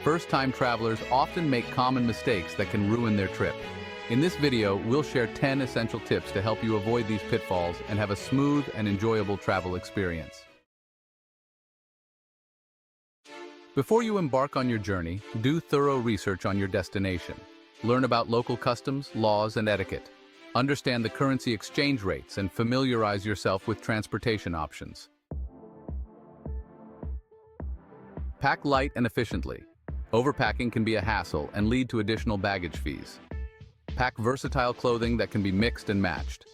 First-time travelers often make common mistakes that can ruin their trip. In this video, we'll share 10 essential tips to help you avoid these pitfalls and have a smooth and enjoyable travel experience. Before you embark on your journey, do thorough research on your destination. Learn about local customs, laws, and etiquette. Understand the currency exchange rates and familiarize yourself with transportation options. Pack light and efficiently. Overpacking can be a hassle and lead to additional baggage fees. Pack versatile clothing that can be mixed and matched.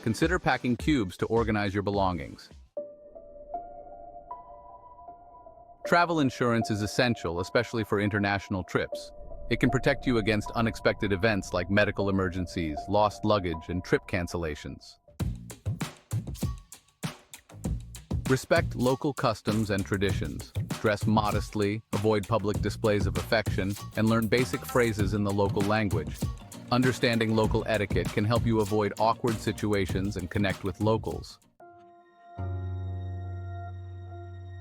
Consider packing cubes to organize your belongings. Travel insurance is essential, especially for international trips. It can protect you against unexpected events like medical emergencies, lost luggage, and trip cancellations. Respect local customs and traditions. Dress modestly, avoid public displays of affection, and learn basic phrases in the local language. Understanding local etiquette can help you avoid awkward situations and connect with locals.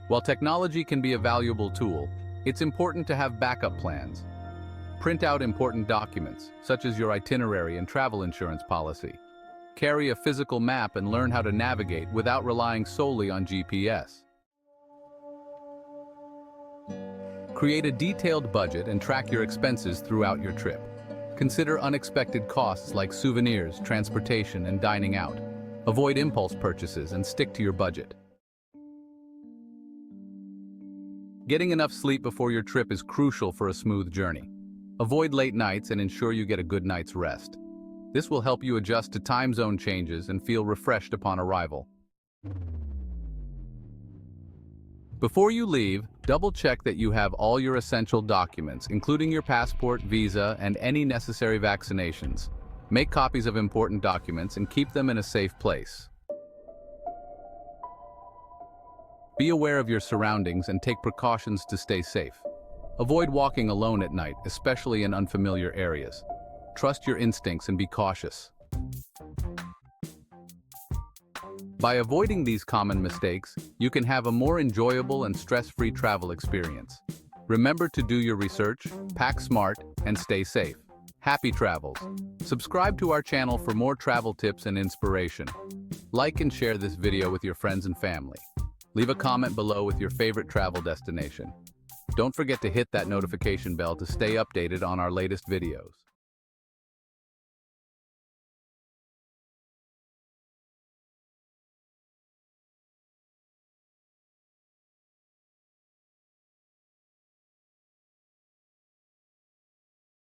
While technology can be a valuable tool, it's important to have backup plans. Print out important documents, such as your itinerary and travel insurance policy. Carry a physical map and learn how to navigate without relying solely on GPS. Create a detailed budget and track your expenses throughout your trip. Consider unexpected costs like souvenirs, transportation, and dining out. Avoid impulse purchases and stick to your budget. Getting enough sleep before your trip is crucial for a smooth journey. Avoid late nights and ensure you get a good night's rest. This will help you adjust to time zone changes and feel refreshed upon arrival. Before you leave, double-check that you have all your essential documents, including your passport, visa, and any necessary vaccinations. Make copies of important documents and keep them in a safe place. Be aware of your surroundings and take precautions to stay safe. Avoid walking alone at night, especially in unfamiliar areas. Trust your instincts and be cautious. By avoiding these common mistakes, you can have a more enjoyable and stress-free travel experience. Remember to do your research, pack smart, and stay safe. Happy travels! Subscribe to our channel for more travel tips and inspiration. Like and share this video with your friends and family. Leave a comment below with your favorite travel destination. Don't forget to hit that notification bell to stay updated on our latest videos.